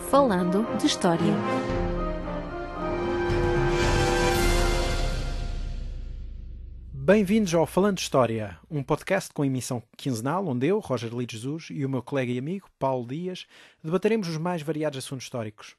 Falando de História. Bem-vindos ao Falando de História, um podcast com emissão quinzenal, onde eu, Roger Lides Jesus, e o meu colega e amigo, Paulo Dias, debateremos os mais variados assuntos históricos.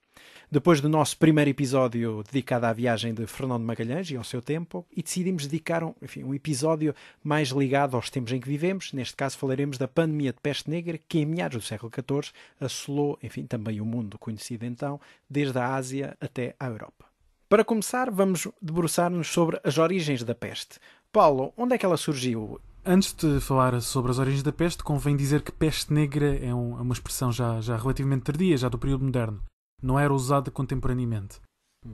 Depois do nosso primeiro episódio dedicado à viagem de Fernão de Magalhães e ao seu tempo, e decidimos dedicar um episódio mais ligado aos tempos em que vivemos. Neste caso falaremos da pandemia de peste negra, que em meados do século XIV assolou, também o mundo conhecido então, desde a Ásia até à Europa. Para começar, vamos debruçar-nos sobre as origens da peste. Paulo, onde é que ela surgiu? Antes de falar sobre as origens da peste, convém dizer que peste negra é uma expressão já relativamente tardia, já do período moderno. Não era usada contemporaneamente.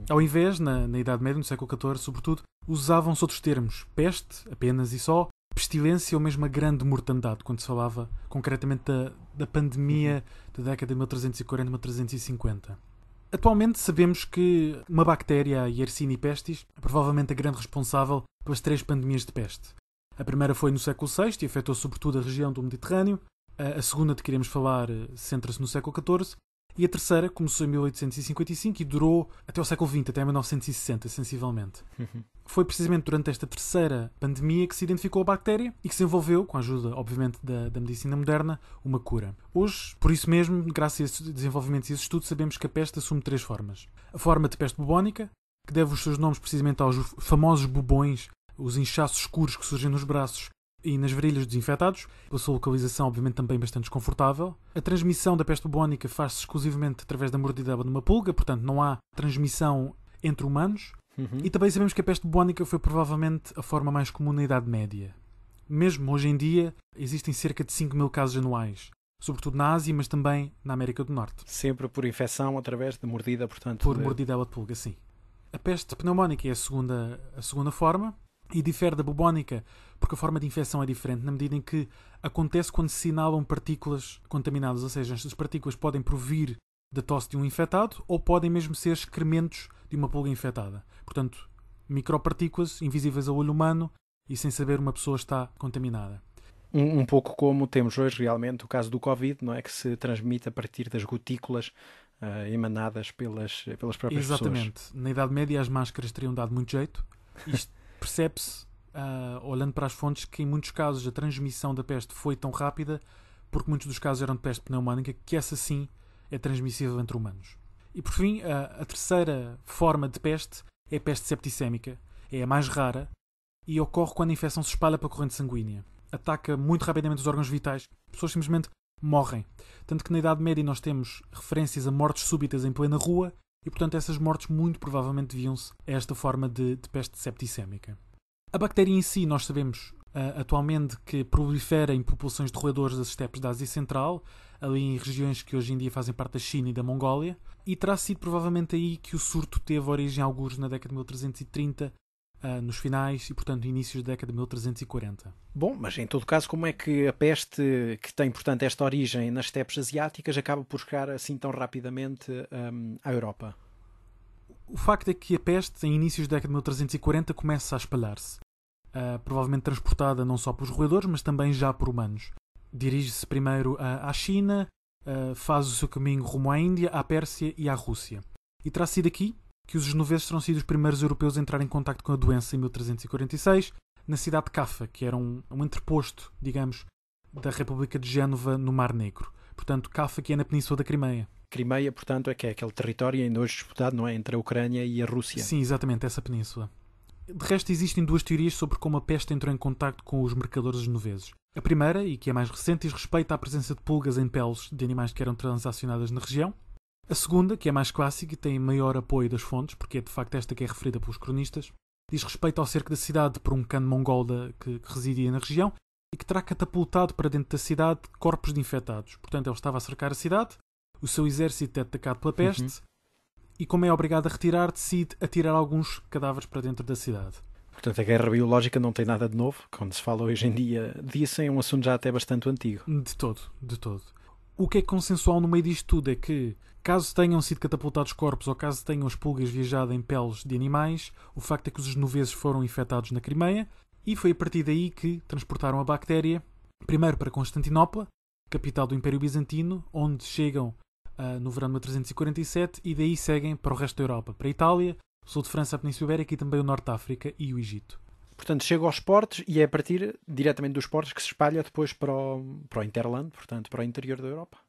Ao invés, na Idade Média, no século XIV, sobretudo, usavam-se outros termos. Peste, apenas e só, pestilência ou mesmo a grande mortandade, quando se falava concretamente da pandemia da década de 1340-1350. Atualmente sabemos que uma bactéria, a Yersinia pestis, é provavelmente a grande responsável pelas 3 pandemias de peste. A primeira foi no século VI e afetou sobretudo a região do Mediterrâneo. A segunda de que iremos falar centra-se no século XIV. E a terceira começou em 1855 e durou até o século XX, até 1960, sensivelmente. Foi precisamente durante esta terceira pandemia que se identificou a bactéria e que se envolveu, com a ajuda, obviamente, da medicina moderna, uma cura. Hoje, por isso mesmo, graças a esses desenvolvimentos e esses estudos, sabemos que a peste assume 3 formas. A forma de peste bubónica, que deve os seus nomes precisamente aos famosos bubões, os inchaços escuros que surgem nos braços e nas virilhas dos infectados, pela sua localização obviamente também bastante desconfortável. A transmissão da peste bubónica faz-se exclusivamente através da mordida de uma pulga, portanto não há transmissão entre humanos. E também sabemos que a peste bubónica foi provavelmente a forma mais comum na Idade Média. Mesmo hoje em dia existem cerca de 5.000 casos anuais, sobretudo na Ásia, mas também na América do Norte. Sempre por infecção através de mordida, portanto... Por mordida de pulga, sim. A peste pneumónica é a segunda forma, e difere da bubónica porque a forma de infecção é diferente na medida em que acontece quando se inalam partículas contaminadas, ou seja, estas partículas podem provir da tosse de um infectado ou podem mesmo ser excrementos de uma pulga infectada. Portanto, micropartículas invisíveis ao olho humano e sem saber uma pessoa está contaminada. Um pouco como temos hoje realmente o caso do Covid, não é? Que se transmite a partir das gotículas emanadas pelas próprias pessoas. Exatamente. Na Idade Média as máscaras teriam dado muito jeito. Isto percebe-se, olhando para as fontes, que em muitos casos a transmissão da peste foi tão rápida porque muitos dos casos eram de peste pneumónica, que essa sim é transmissível entre humanos. E por fim, a terceira forma de peste é a peste septicémica. É a mais rara e ocorre quando a infecção se espalha pela corrente sanguínea. Ataca muito rapidamente os órgãos vitais. As pessoas simplesmente morrem. Tanto que na Idade Média nós temos referências a mortes súbitas em plena rua e, portanto, essas mortes muito provavelmente deviam-se a esta forma de peste septicémica. A bactéria em si, nós sabemos atualmente que prolifera em populações de roedores das estepes da Ásia Central, ali em regiões que hoje em dia fazem parte da China e da Mongólia, e terá sido provavelmente aí que o surto teve origem alguns na década de 1330, nos finais e, portanto, inícios da década de 1340. Bom, mas em todo caso, como é que a peste, que tem, portanto, esta origem nas estepes asiáticas, acaba por chegar assim tão rapidamente à Europa? O facto é que a peste, em inícios da década de 1340, começa a espalhar-se. Provavelmente transportada não só pelos roedores, mas também já por humanos. Dirige-se primeiro à China, faz o seu caminho rumo à Índia, à Pérsia e à Rússia. E terá sido aqui que os genoveses terão sido os primeiros europeus a entrar em contacto com a doença em 1346, na cidade de Cafa, que era um entreposto, digamos, da República de Génova no Mar Negro. Portanto, Cafa, que é na Península da Crimeia. Crimeia, portanto, é aquele território ainda hoje disputado, não é? Entre a Ucrânia e a Rússia. Sim, exatamente, essa península. De resto, existem 2 teorias sobre como a peste entrou em contacto com os mercadores genoveses. A primeira, e que é mais recente, diz respeito à presença de pulgas em peles de animais que eram transacionadas na região. A segunda, que é mais clássica e tem maior apoio das fontes, porque é de facto esta que é referida pelos cronistas, diz respeito ao cerco da cidade por um cano mongol que residia na região e que terá catapultado para dentro da cidade corpos de infectados. Portanto, ele estava a cercar a cidade, o seu exército é atacado pela peste e, como é obrigado a retirar, decide atirar alguns cadáveres para dentro da cidade. Portanto, a guerra biológica não tem nada de novo. Quando se fala hoje em dia disso, é um assunto já até bastante antigo. De todo. O que é consensual no meio disto tudo é que, caso tenham sido catapultados corpos ou caso tenham as pulgas viajado em peles de animais, o facto é que os genoveses foram infectados na Crimeia e foi a partir daí que transportaram a bactéria, primeiro para Constantinopla, capital do Império Bizantino, onde chegam no verão de 1347 e daí seguem para o resto da Europa, para a Itália, o sul de França, a Península Ibérica e também o norte da África e o Egito. Portanto, chega aos portos e é a partir diretamente dos portos que se espalha depois para o Interland, portanto, para o interior da Europa.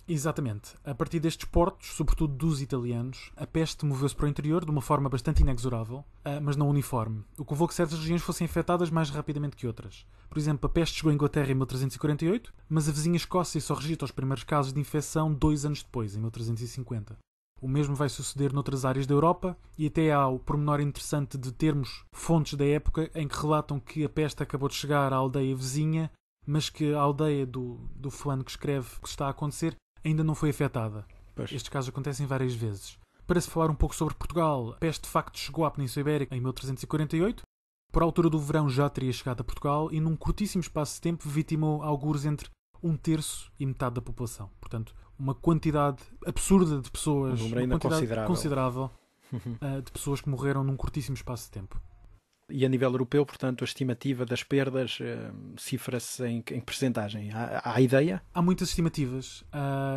Exatamente. A partir destes portos, sobretudo dos italianos, a peste moveu-se para o interior de uma forma bastante inexorável, mas não uniforme, o que levou que certas regiões fossem afetadas mais rapidamente que outras. Por exemplo, a peste chegou à Inglaterra em 1348, mas a vizinha Escócia só registra os primeiros casos de infecção 2 anos depois, em 1350. O mesmo vai suceder noutras áreas da Europa e até há o pormenor interessante de termos fontes da época em que relatam que a peste acabou de chegar à aldeia vizinha, mas que a aldeia do fulano que escreve que está a acontecer ainda não foi afetada. Pois. Estes casos acontecem várias vezes. Para se falar um pouco sobre Portugal, a peste de facto chegou à Península Ibérica em 1348. Por altura do verão já teria chegado a Portugal e num curtíssimo espaço de tempo vitimou algures entre 1/3 e metade da população. Portanto, uma quantidade absurda de pessoas, Um número ainda uma quantidade considerável. de pessoas que morreram num curtíssimo espaço de tempo. E a nível europeu, portanto, a estimativa das perdas cifra-se em percentagem. Há ideia? Há muitas estimativas.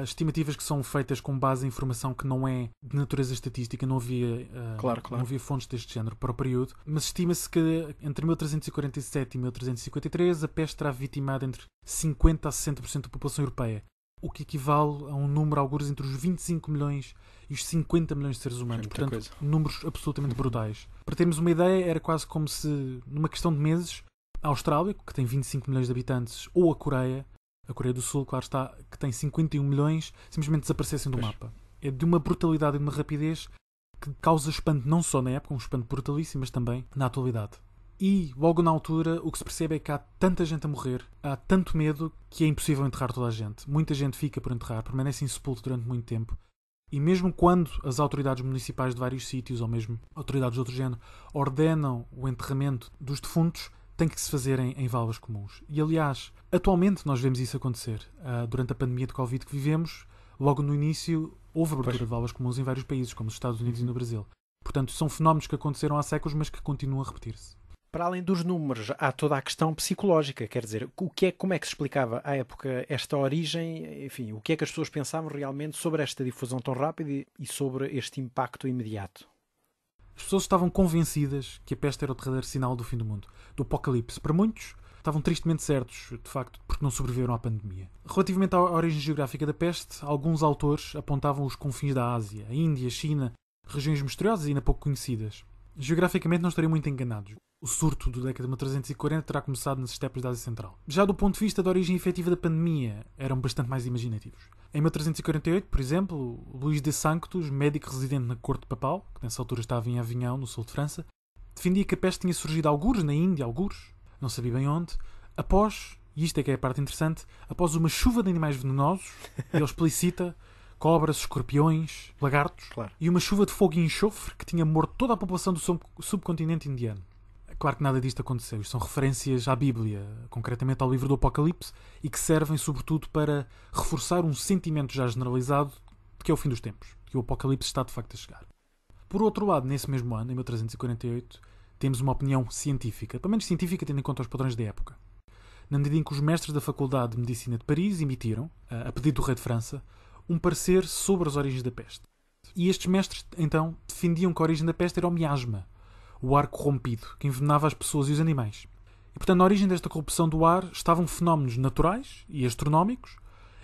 Estimativas que são feitas com base em informação que não é de natureza estatística, não havia, Claro. Não havia fontes deste género para o período, mas estima-se que entre 1347 e 1353 a peste terá vitimado entre 50% a 60% da população europeia, o que equivale a um número, algures, entre os 25 milhões e os 50 milhões de seres humanos. Muita Portanto, coisa. números absolutamente brutais. Para termos uma ideia, era quase como se, numa questão de meses, a Austrália, que tem 25 milhões de habitantes, ou a Coreia do Sul, claro está, que tem 51 milhões, simplesmente desaparecessem do mapa. É de uma brutalidade e de uma rapidez que causa espanto não só na época, um espanto brutalíssimo, mas também na atualidade. E, logo na altura, o que se percebe é que há tanta gente a morrer, há tanto medo, que é impossível enterrar toda a gente. Muita gente fica por enterrar, permanece insepulto durante muito tempo. E mesmo quando as autoridades municipais de vários sítios, ou mesmo autoridades de outro género, ordenam o enterramento dos defuntos, tem que se fazer em valas comuns. E, aliás, atualmente nós vemos isso acontecer. Durante a pandemia de Covid que vivemos, logo no início, houve abertura de valas comuns em vários países, como os Estados Unidos e no Brasil. Portanto, são fenómenos que aconteceram há séculos, mas que continuam a repetir-se. Para além dos números, há toda a questão psicológica, quer dizer, como é que se explicava à época esta origem, enfim, o que é que as pessoas pensavam realmente sobre esta difusão tão rápida e sobre este impacto imediato? As pessoas estavam convencidas que a peste era o derradeiro sinal do fim do mundo, do apocalipse. Para muitos, estavam tristemente certos, de facto, porque não sobreviveram à pandemia. Relativamente à origem geográfica da peste, alguns autores apontavam os confins da Ásia, a Índia, a China, regiões misteriosas e ainda pouco conhecidas. Geograficamente não estariam muito enganados. O surto da década de 1340 terá começado nas estepes da Ásia Central. Já do ponto de vista da origem efetiva da pandemia, eram bastante mais imaginativos. Em 1348, por exemplo, Luís de Sanctus, médico residente na corte papal, que nessa altura estava em Avignon, no sul de França, defendia que a peste tinha surgido algures na Índia, algures, não sabia bem onde, após, e isto é que é a parte interessante, após uma chuva de animais venenosos, ele explicita cobras, escorpiões, lagartos, Claro. e uma chuva de fogo e enxofre que tinha morto toda a população do subcontinente indiano. Claro que nada disto aconteceu. Isto são referências à Bíblia, concretamente ao livro do Apocalipse, e que servem sobretudo para reforçar um sentimento já generalizado de que é o fim dos tempos, que o Apocalipse está de facto a chegar. Por outro lado, nesse mesmo ano, em 1348, temos uma opinião científica, pelo menos científica tendo em conta os padrões da época, na medida em que os mestres da Faculdade de Medicina de Paris emitiram, a pedido do rei de França, um parecer sobre as origens da peste. E estes mestres, então, defendiam que a origem da peste era o miasma, o ar corrompido, que envenenava as pessoas e os animais. E, portanto, na origem desta corrupção do ar estavam fenómenos naturais e astronómicos,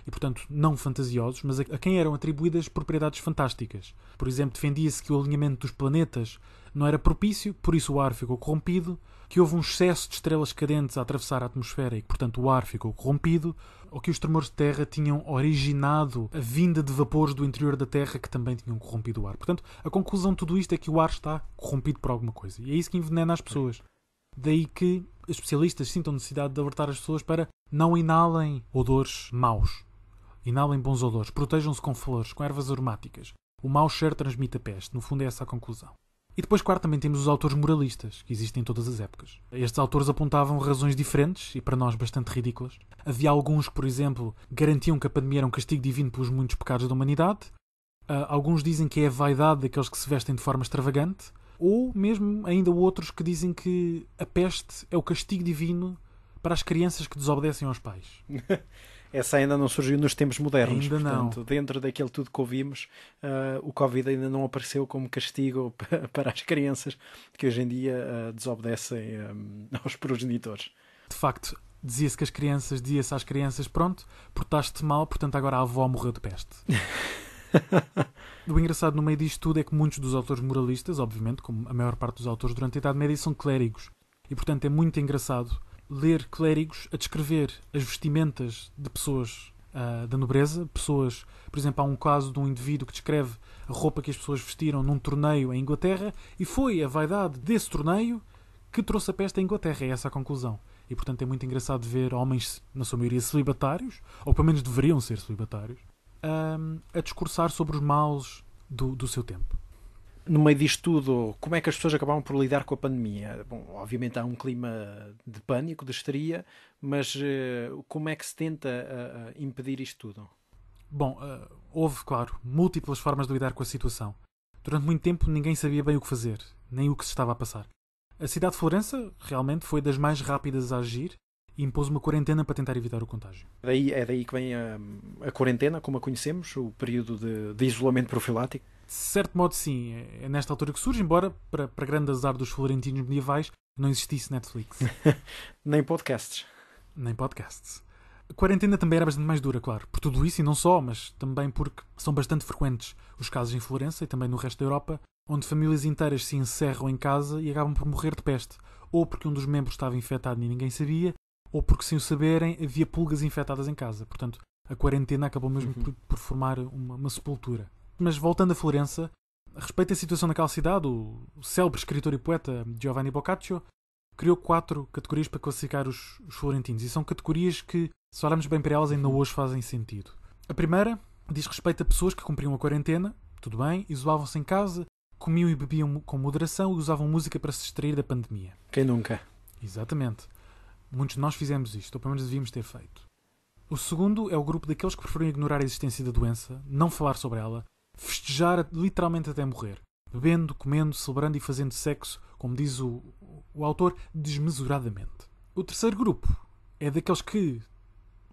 e, portanto, não fantasiosos, mas a quem eram atribuídas propriedades fantásticas. Por exemplo, defendia-se que o alinhamento dos planetas não era propício, por isso o ar ficou corrompido, que houve um excesso de estrelas cadentes a atravessar a atmosfera e que, portanto, o ar ficou corrompido, ou que os tremores de terra tinham originado a vinda de vapores do interior da Terra que também tinham corrompido o ar. Portanto, a conclusão de tudo isto é que o ar está corrompido por alguma coisa. E é isso que envenena as pessoas. Daí que os especialistas sintam necessidade de alertar as pessoas para não inalem odores maus. Inalem bons odores. Protejam-se com flores, com ervas aromáticas. O mau cheiro transmite a peste. No fundo é essa a conclusão. E depois, claro, também temos os autores moralistas, que existem em todas as épocas. Estes autores apontavam razões diferentes, e para nós bastante ridículas. Havia alguns que, por exemplo, garantiam que a pandemia era um castigo divino pelos muitos pecados da humanidade. Alguns dizem que é a vaidade daqueles que se vestem de forma extravagante. Ou mesmo ainda outros que dizem que a peste é o castigo divino para as crianças que desobedecem aos pais. Essa ainda não surgiu nos tempos modernos. Ainda não. Portanto, dentro daquilo tudo que ouvimos, o Covid ainda não apareceu como castigo para as crianças que hoje em dia desobedecem aos progenitores. De facto, dizia-se às crianças, pronto, portaste-te mal, portanto agora a avó morreu de peste. O engraçado no meio disto tudo é que muitos dos autores moralistas, obviamente, como a maior parte dos autores durante a Idade Média, são clérigos. E, portanto, é muito engraçado ler clérigos a descrever as vestimentas de pessoas da nobreza. Pessoas, por exemplo, há um caso de um indivíduo que descreve a roupa que as pessoas vestiram num torneio em Inglaterra e foi a vaidade desse torneio que trouxe a peste à Inglaterra. É essa a conclusão. E, portanto, é muito engraçado ver homens, na sua maioria, celibatários, ou pelo menos deveriam ser celibatários, a discursar sobre os males do seu tempo. No meio disto tudo, como é que as pessoas acabaram por lidar com a pandemia? Bom, obviamente há um clima de pânico, de histeria, mas como é que se tenta impedir isto tudo? Bom, houve, claro, múltiplas formas de lidar com a situação. Durante muito tempo ninguém sabia bem o que fazer, nem o que se estava a passar. A cidade de Florença realmente foi das mais rápidas a agir e impôs uma quarentena para tentar evitar o contágio. É daí que vem a quarentena, como a conhecemos, o período de isolamento profilático? De certo modo, sim. É nesta altura que surge, embora, para grande azar dos florentinos medievais, não existisse Netflix. Nem podcasts. Nem podcasts. A quarentena também era bastante mais dura, claro. Por tudo isso, e não só, mas também porque são bastante frequentes os casos em Florença e também no resto da Europa, onde famílias inteiras se encerram em casa e acabam por morrer de peste. Ou porque um dos membros estava infectado e ninguém sabia, ou porque, sem o saberem, havia pulgas infectadas em casa. Portanto, a quarentena acabou mesmo por formar uma sepultura. Mas voltando a Florença, a respeito da situação naquela cidade, o célebre escritor e poeta Giovanni Boccaccio criou 4 categorias para classificar os florentinos. E são categorias que, se olharmos bem para elas, ainda hoje fazem sentido. A primeira diz respeito a pessoas que cumpriam a quarentena, tudo bem, isolavam-se em casa, comiam e bebiam com moderação e usavam música para se distrair da pandemia. Quem nunca? Exatamente. Muitos de nós fizemos isto, ou pelo menos devíamos ter feito. O segundo é o grupo daqueles que preferiam ignorar a existência da doença, não falar sobre ela, festejar literalmente até morrer, bebendo, comendo, celebrando e fazendo sexo, como diz o autor, desmesuradamente. O terceiro grupo é daqueles que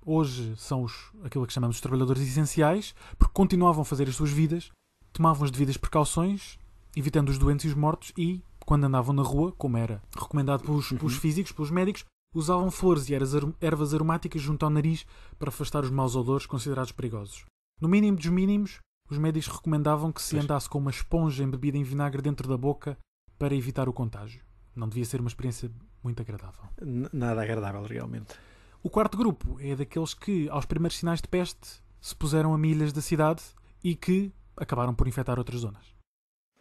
hoje são aquilo que chamamos de trabalhadores essenciais, porque continuavam a fazer as suas vidas, tomavam as devidas precauções, evitando os doentes e os mortos e, quando andavam na rua, como era recomendado pelos físicos, pelos médicos, usavam flores e ervas aromáticas junto ao nariz para afastar os maus odores considerados perigosos. No mínimo dos mínimos, os médicos recomendavam que se andasse com uma esponja embebida em vinagre dentro da boca para evitar o contágio. Não devia ser uma experiência muito agradável. Nada agradável, realmente. O quarto grupo é daqueles que, aos primeiros sinais de peste, se puseram a milhas da cidade e que acabaram por infectar outras zonas.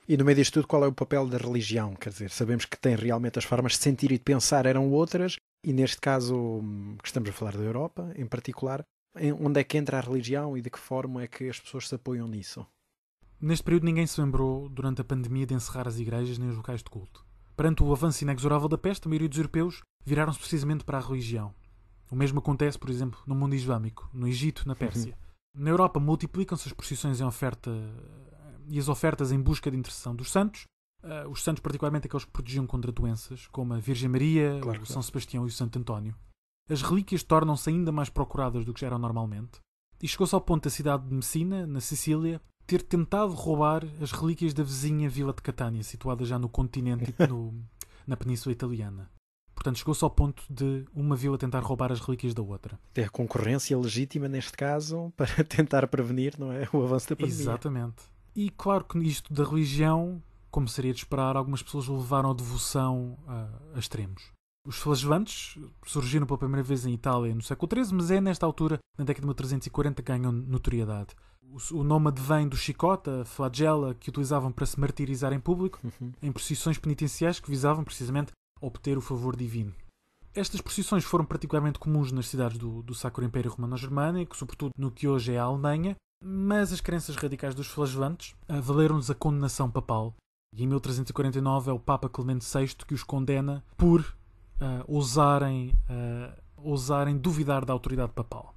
E no meio disto tudo, qual é o papel da religião? Quer dizer, sabemos que tem realmente as formas de sentir e de pensar eram outras, e neste caso, que estamos a falar da Europa, em particular, onde é que entra a religião e de que forma é que as pessoas se apoiam nisso? Neste período ninguém se lembrou, durante a pandemia, de encerrar as igrejas nem os locais de culto. Perante o avanço inexorável da peste, a maioria dos europeus viraram-se precisamente para a religião. O mesmo acontece, por exemplo, no mundo islâmico, no Egito, na Pérsia. Na Europa multiplicam-se as procissões em oferta e as ofertas em busca de intercessão dos santos. Os santos, particularmente aqueles que protegiam contra doenças, como a Virgem Maria, claro, o São Sebastião e o Santo António. As relíquias tornam-se ainda mais procuradas do que já eram normalmente. E chegou-se ao ponto da cidade de Messina, na Sicília, ter tentado roubar as relíquias da vizinha Vila de Catânia, situada já no continente e na Península Italiana. Portanto, chegou-se ao ponto de uma vila tentar roubar as relíquias da outra. Tem a concorrência legítima, neste caso, para tentar prevenir, não é, o avanço da pandemia. Exatamente. E claro que isto da religião, como seria de esperar, algumas pessoas levaram a devoção a extremos. Os flagelantes surgiram pela primeira vez em Itália no século XIII, mas é nesta altura, na década de 1340, que ganham notoriedade. O nome advém do chicote, a flagela, que utilizavam para se martirizar em público, em procissões penitenciais que visavam precisamente obter o favor divino. Estas procissões foram particularmente comuns nas cidades do Sacro Império Romano-Germânico, sobretudo no que hoje é a Alemanha, mas as crenças radicais dos flagelantes valeram-lhes a condenação papal. E em 1349 é o Papa Clemente VI que os condena por ousarem duvidar da autoridade papal.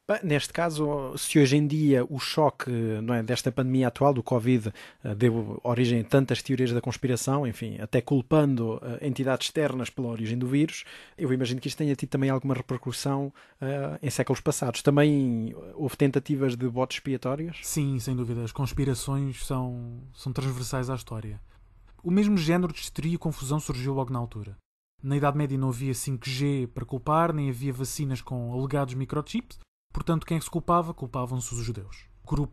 Bem, neste caso, se hoje em dia o choque, não é, desta pandemia atual do Covid deu origem a tantas teorias da conspiração, enfim, até culpando entidades externas pela origem do vírus, eu imagino que isto tenha tido também alguma repercussão em séculos passados. Também houve tentativas de botes expiatórios? Sim, sem dúvida. As conspirações são transversais à história. O mesmo género de histeria e confusão surgiu logo na altura. Na Idade Média não havia 5G para culpar, nem havia vacinas com alegados microchips. Portanto, quem é que se culpava? Culpavam-se os judeus.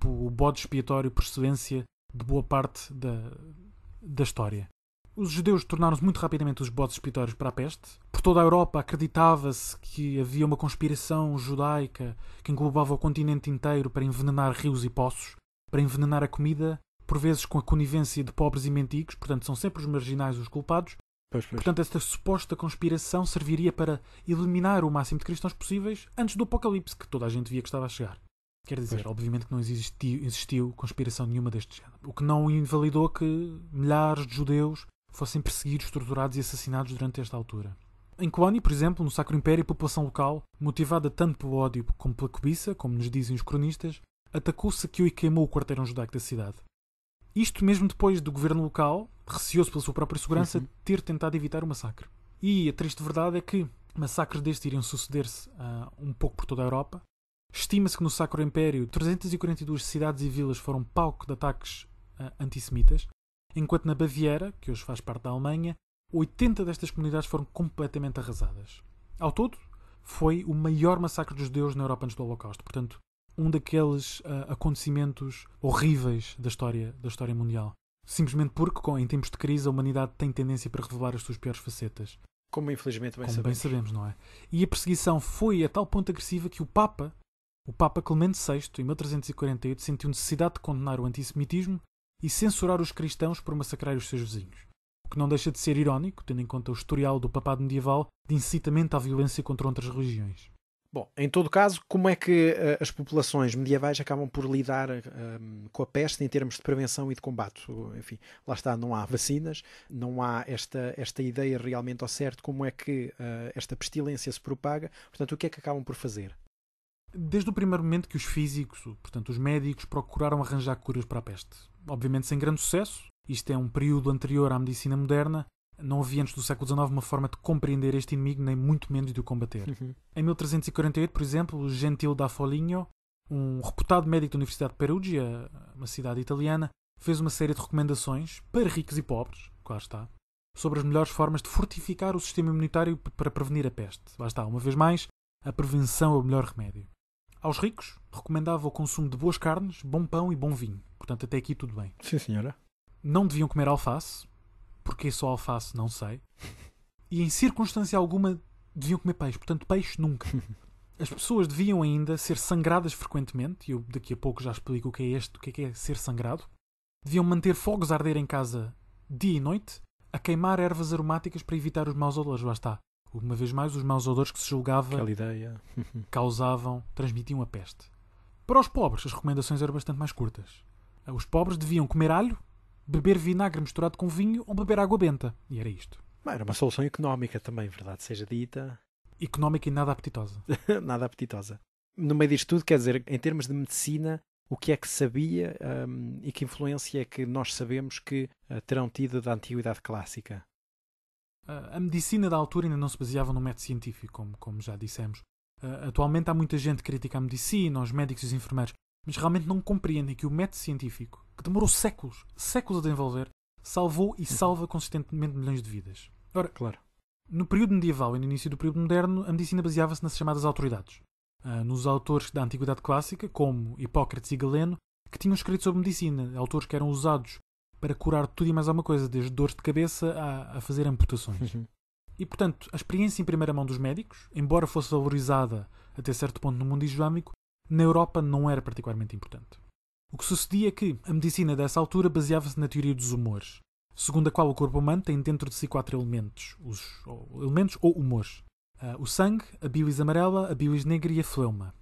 O bode expiatório por excelência de boa parte da história. Os judeus tornaram-se muito rapidamente os bodes expiatórios para a peste. Por toda a Europa acreditava-se que havia uma conspiração judaica que englobava o continente inteiro para envenenar rios e poços, para envenenar a comida, por vezes com a conivência de pobres e mendigos, portanto são sempre os marginais os culpados. Pois. Portanto, esta suposta conspiração serviria para eliminar o máximo de cristãos possíveis antes do apocalipse, que toda a gente via que estava a chegar. Quer dizer, obviamente que não existiu conspiração nenhuma deste género. O que não invalidou que milhares de judeus fossem perseguidos, torturados e assassinados durante esta altura. Em Colónia, por exemplo, no Sacro Império, a população local, motivada tanto pelo ódio como pela cobiça, como nos dizem os cronistas, atacou, saqueou e queimou o quarteirão judaico da cidade. Isto mesmo depois do governo local, receoso pela sua própria segurança, ter tentado evitar o massacre. E a triste verdade é que massacres destes iriam suceder-se um pouco por toda a Europa. Estima-se que no Sacro Império 342 cidades e vilas foram palco de ataques antissemitas, enquanto na Baviera, que hoje faz parte da Alemanha, 80 destas comunidades foram completamente arrasadas. Ao todo, foi o maior massacre dos judeus na Europa antes do Holocausto. Portanto, um daqueles acontecimentos horríveis da história mundial. Simplesmente porque, em tempos de crise, a humanidade tem tendência para revelar as suas piores facetas. Como infelizmente bem sabemos, não é? E a perseguição foi a tal ponto agressiva que o Papa Clemente VI, em 1348, sentiu necessidade de condenar o antissemitismo e censurar os cristãos por massacrar os seus vizinhos. O que não deixa de ser irónico, tendo em conta o historial do papado medieval de incitamento à violência contra outras religiões. Bom, em todo caso, como é que as populações medievais acabam por lidar com a peste em termos de prevenção e de combate? Enfim, lá está, não há vacinas, não há esta ideia realmente ao certo como é que esta pestilência se propaga. Portanto, o que é que acabam por fazer? Desde o primeiro momento que os físicos, portanto os médicos, procuraram arranjar curas para a peste. Obviamente sem grande sucesso. Isto é um período anterior à medicina moderna. Não havia antes do século XIX uma forma de compreender este inimigo, nem muito menos de o combater. Em 1348, por exemplo, o Gentil da Foligno, um reputado médico da Universidade de Perugia, uma cidade italiana, fez uma série de recomendações para ricos e pobres, claro está, sobre as melhores formas de fortificar o sistema imunitário para prevenir a peste. Lá está, uma vez mais, a prevenção é o melhor remédio. Aos ricos, recomendava o consumo de boas carnes, bom pão e bom vinho. Portanto, até aqui tudo bem. Sim, senhora. Não deviam comer alface. Porque só alface, não sei. E em circunstância alguma deviam comer peixe. Portanto, peixe nunca. As pessoas deviam ainda ser sangradas frequentemente. E eu daqui a pouco já explico o que é ser sangrado. Deviam manter fogos a arder em casa dia e noite, a queimar ervas aromáticas para evitar os maus odores. Lá está. Uma vez mais, os maus odores que se julgava transmitiam a peste. Para os pobres, as recomendações eram bastante mais curtas. Os pobres deviam comer alho, beber vinagre misturado com vinho ou beber água benta. E era isto. Era uma solução económica também, verdade seja dita. Económica e nada apetitosa. Nada apetitosa. No meio disto tudo, quer dizer, em termos de medicina, o que é que sabia e que influência é que nós sabemos que terão tido da antiguidade clássica? A medicina da altura ainda não se baseava no método científico, como já dissemos. Atualmente há muita gente que critica a medicina, os médicos e os enfermeiros, mas realmente não compreendem que o método científico, que demorou séculos a desenvolver, salvou e salva consistentemente milhões de vidas. Ora, claro. No período medieval e no início do período moderno, a medicina baseava-se nas chamadas autoridades. Nos autores da Antiguidade Clássica, como Hipócrates e Galeno, que tinham escrito sobre medicina, autores que eram usados para curar tudo e mais alguma coisa, desde dores de cabeça a fazer amputações. E, portanto, a experiência em primeira mão dos médicos, embora fosse valorizada até certo ponto no mundo islâmico, na Europa não era particularmente importante. O que sucedia é que a medicina dessa altura baseava-se na teoria dos humores, segundo a qual o corpo humano tem dentro de si 4 elementos, elementos ou humores. O sangue, a bilis amarela, a bilis negra e a fleuma.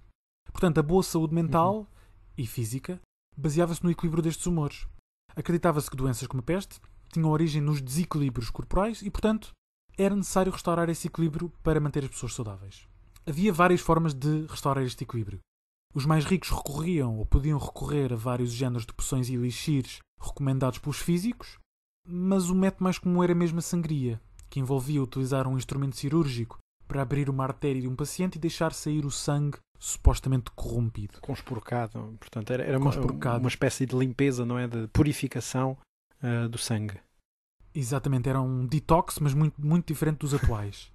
Portanto, a boa saúde mental e física baseava-se no equilíbrio destes humores. Acreditava-se que doenças como a peste tinham origem nos desequilíbrios corporais e, portanto, era necessário restaurar esse equilíbrio para manter as pessoas saudáveis. Havia várias formas de restaurar este equilíbrio. Os mais ricos recorriam ou podiam recorrer a vários géneros de poções e elixires recomendados pelos físicos, mas o método mais comum era mesmo a sangria, que envolvia utilizar um instrumento cirúrgico para abrir uma artéria de um paciente e deixar sair o sangue supostamente corrompido. Conspurcado. Portanto, era uma espécie de limpeza, não é? De purificação do sangue. Exatamente, era um detox, mas muito, muito diferente dos atuais.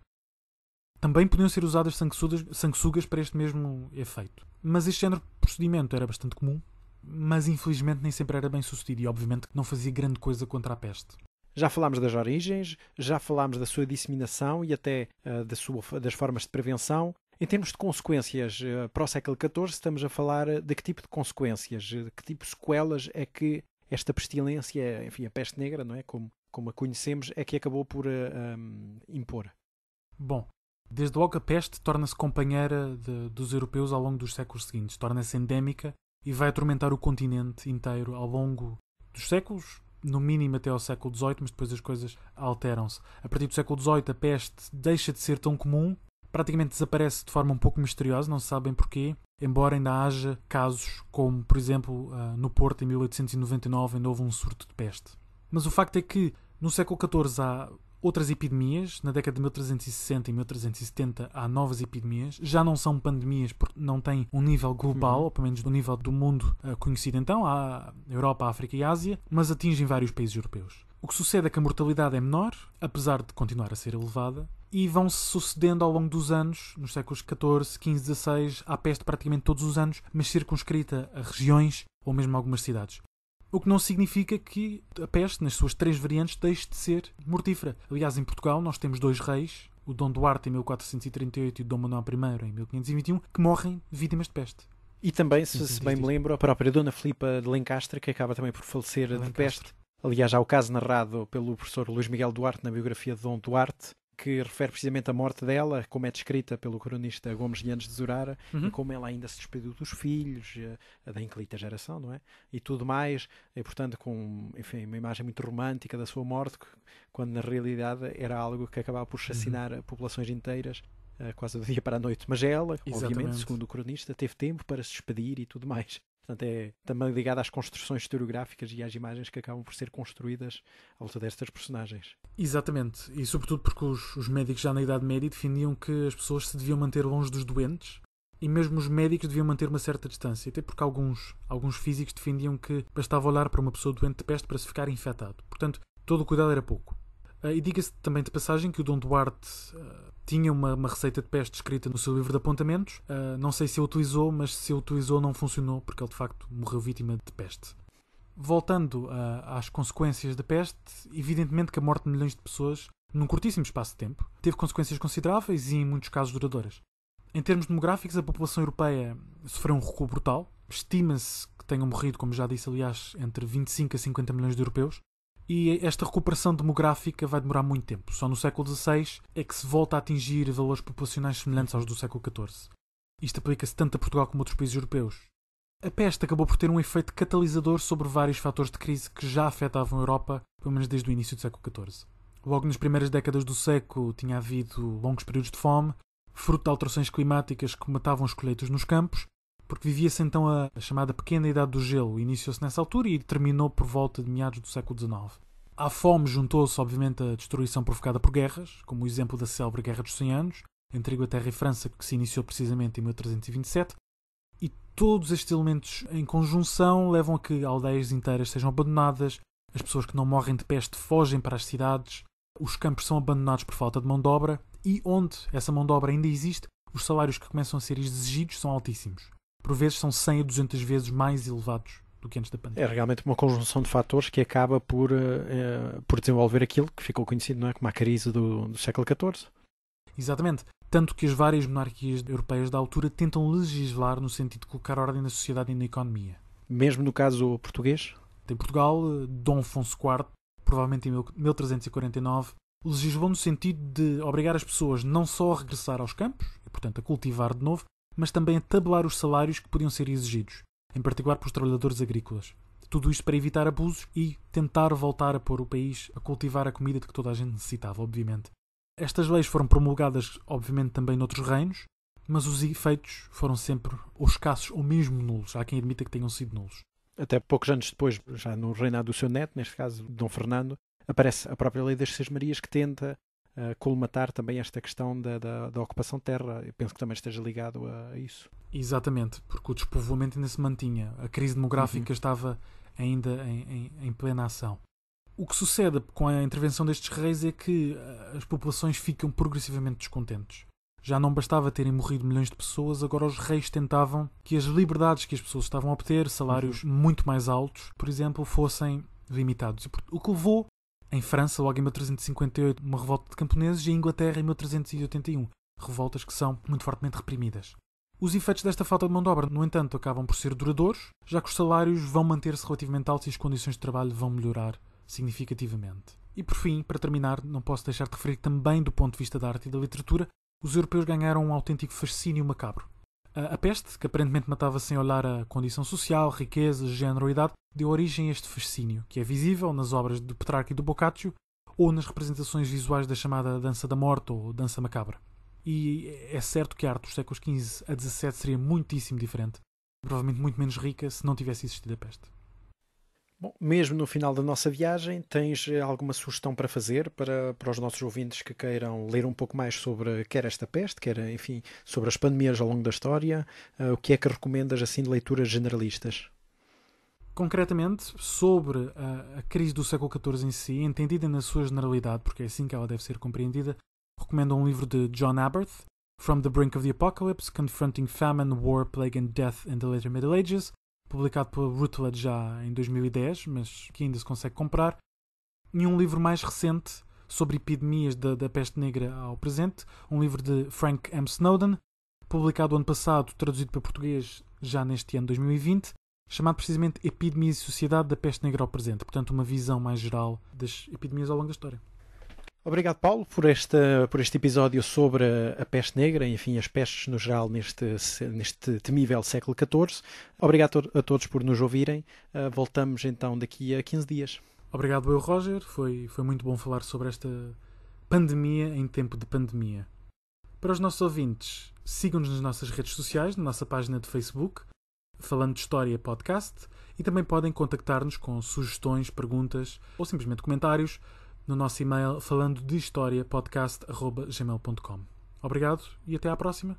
Também podiam ser usadas sanguessugas para este mesmo efeito. Mas este género de procedimento era bastante comum, mas infelizmente nem sempre era bem sucedido e obviamente não fazia grande coisa contra a peste. Já falámos das origens, já falámos da sua disseminação e até das formas de prevenção. Em termos de consequências para o século XIV, estamos a falar de que tipo de consequências, de que tipo de sequelas é que esta pestilência, enfim, a peste negra, não é? Como a conhecemos, é que acabou por impor. Bom, desde logo a peste torna-se companheira dos europeus ao longo dos séculos seguintes, torna-se endémica e vai atormentar o continente inteiro ao longo dos séculos, no mínimo até ao século XVIII, mas depois as coisas alteram-se. A partir do século XVIII a peste deixa de ser tão comum, praticamente desaparece de forma um pouco misteriosa, não se sabe bem porquê, embora ainda haja casos como, por exemplo, no Porto em 1899, ainda houve um surto de peste. Mas o facto é que no século XIV há outras epidemias, na década de 1360 e 1370 há novas epidemias, já não são pandemias porque não têm um nível global, ou pelo menos do nível do mundo conhecido então, há Europa, África e Ásia, mas atingem vários países europeus. O que sucede é que a mortalidade é menor, apesar de continuar a ser elevada, e vão-se sucedendo ao longo dos anos, nos séculos XIV, XV, XVI, há peste praticamente todos os anos, mas circunscrita a regiões ou mesmo a algumas cidades. O que não significa que a peste, nas suas 3 variantes, deixe de ser mortífera. Aliás, em Portugal nós temos 2 reis, o Dom Duarte em 1438 e o Dom Manuel I em 1521, que morrem vítimas de peste. E também, se bem me lembro, a própria Dona Filipa de Lencastre, que acaba também por falecer de peste. Aliás, há o caso narrado pelo professor Luís Miguel Duarte na biografia de Dom Duarte, que refere precisamente a morte dela, como é descrita pelo cronista Gomes de Anos de Zurara, e como ela ainda se despediu dos filhos, da inclita geração, não é? E tudo mais, e portanto com, enfim, uma imagem muito romântica da sua morte, quando na realidade era algo que acabava por chacinar populações inteiras, quase do dia para a noite. Mas ela, obviamente, segundo o cronista, teve tempo para se despedir e tudo mais. Portanto, é também ligado às construções historiográficas e às imagens que acabam por ser construídas à volta destas personagens. Exatamente. E sobretudo porque os médicos já na Idade Média defendiam que as pessoas se deviam manter longe dos doentes e mesmo os médicos deviam manter uma certa distância. Até porque alguns físicos defendiam que bastava olhar para uma pessoa doente de peste para se ficar infectado. Portanto, todo o cuidado era pouco. E diga-se também de passagem que o Dom Duarte tinha uma receita de peste escrita no seu livro de apontamentos. Não sei se a utilizou, mas se a utilizou não funcionou, porque ele de facto morreu vítima de peste. Voltando às consequências da peste, evidentemente que a morte de milhões de pessoas, num curtíssimo espaço de tempo, teve consequências consideráveis e em muitos casos duradouras. Em termos demográficos, a população europeia sofreu um recuo brutal. Estima-se que tenham morrido, como já disse aliás, entre 25 a 50 milhões de europeus. E esta recuperação demográfica vai demorar muito tempo. Só no século XVI é que se volta a atingir valores populacionais semelhantes aos do século XIV. Isto aplica-se tanto a Portugal como a outros países europeus. A peste acabou por ter um efeito catalisador sobre vários fatores de crise que já afetavam a Europa, pelo menos desde o início do século XIV. Logo nas primeiras décadas do século tinha havido longos períodos de fome, fruto de alterações climáticas que matavam os colheitos nos campos, porque vivia-se então a chamada Pequena Idade do Gelo, iniciou-se nessa altura e terminou por volta de meados do século XIX. À fome juntou-se, obviamente, a destruição provocada por guerras, como o exemplo da célebre Guerra dos 100 Anos, entre Inglaterra e França, que se iniciou precisamente em 1327, e todos estes elementos em conjunção levam a que aldeias inteiras sejam abandonadas, as pessoas que não morrem de peste fogem para as cidades, os campos são abandonados por falta de mão de obra, e onde essa mão de obra ainda existe, os salários que começam a ser exigidos são altíssimos. Por vezes são 100 a 200 vezes mais elevados do que antes da pandemia. É realmente uma conjunção de fatores que acaba por desenvolver aquilo que ficou conhecido, não é, como a crise do século XIV. Exatamente. Tanto que as várias monarquias europeias da altura tentam legislar no sentido de colocar ordem na sociedade e na economia. Mesmo no caso português? Em Portugal, Dom Afonso IV, provavelmente em 1349, legislou no sentido de obrigar as pessoas não só a regressar aos campos, e portanto a cultivar de novo, mas também a tabelar os salários que podiam ser exigidos, em particular pelos trabalhadores agrícolas. Tudo isto para evitar abusos e tentar voltar a pôr o país a cultivar a comida de que toda a gente necessitava, obviamente. Estas leis foram promulgadas, obviamente, também noutros reinos, mas os efeitos foram sempre ou escassos ou mesmo nulos. Há quem admita que tenham sido nulos. Até poucos anos depois, já no reinado do seu neto, neste caso Dom Fernando, aparece a própria Lei das Seis Marias que tenta colmatar também esta questão da ocupação de terra. Eu penso que também esteja ligado a isso. Exatamente, porque o despovoamento ainda se mantinha. A crise demográfica estava ainda em plena ação. O que sucede com a intervenção destes reis é que as populações ficam progressivamente descontentes. Já não bastava terem morrido milhões de pessoas, agora os reis tentavam que as liberdades que as pessoas estavam a obter, salários muito mais altos, por exemplo, fossem limitados. O que levou, em França, logo em 1358, uma revolta de camponeses, e em Inglaterra, em 1381, revoltas que são muito fortemente reprimidas. Os efeitos desta falta de mão de obra, no entanto, acabam por ser duradouros, já que os salários vão manter-se relativamente altos e as condições de trabalho vão melhorar significativamente. E por fim, para terminar, não posso deixar de referir também do ponto de vista da arte e da literatura, os europeus ganharam um autêntico fascínio macabro. A peste, que aparentemente matava sem olhar a condição social, riqueza, género ou idade, deu origem a este fascínio, que é visível nas obras do Petrarca e do Boccaccio ou nas representações visuais da chamada Dança da Morte ou Dança Macabra. E é certo que a arte dos séculos XV a XVII seria muitíssimo diferente, provavelmente muito menos rica se não tivesse existido a peste. Bom, mesmo no final da nossa viagem, tens alguma sugestão para fazer para os nossos ouvintes que queiram ler um pouco mais sobre quer esta peste, quer, enfim, sobre as pandemias ao longo da história? O que é que recomendas, assim, de leituras generalistas? Concretamente, sobre a crise do século XIV em si, entendida na sua generalidade, porque é assim que ela deve ser compreendida, recomendo um livro de John Abarth, From the Brink of the Apocalypse, Confronting Famine, War, Plague and Death in the Later Middle Ages, publicado pela Routledge já em 2010, mas que ainda se consegue comprar, e um livro mais recente sobre epidemias da peste negra ao presente, um livro de Frank M. Snowden, publicado ano passado, traduzido para português já neste ano 2020, chamado precisamente Epidemias e Sociedade da Peste Negra ao Presente, portanto uma visão mais geral das epidemias ao longo da história. Obrigado, Paulo, por este episódio sobre a peste negra e, enfim, as pestes no geral neste temível século XIV. Obrigado a todos por nos ouvirem. Voltamos então daqui a 15 dias. Obrigado eu, Roger. Foi muito bom falar sobre esta pandemia em tempo de pandemia. Para os nossos ouvintes, sigam-nos nas nossas redes sociais, na nossa página de Facebook, Falando de História Podcast, e também podem contactar-nos com sugestões, perguntas ou simplesmente comentários no nosso e-mail falandodehistoriapodcast@gmail.com. Obrigado e até à próxima.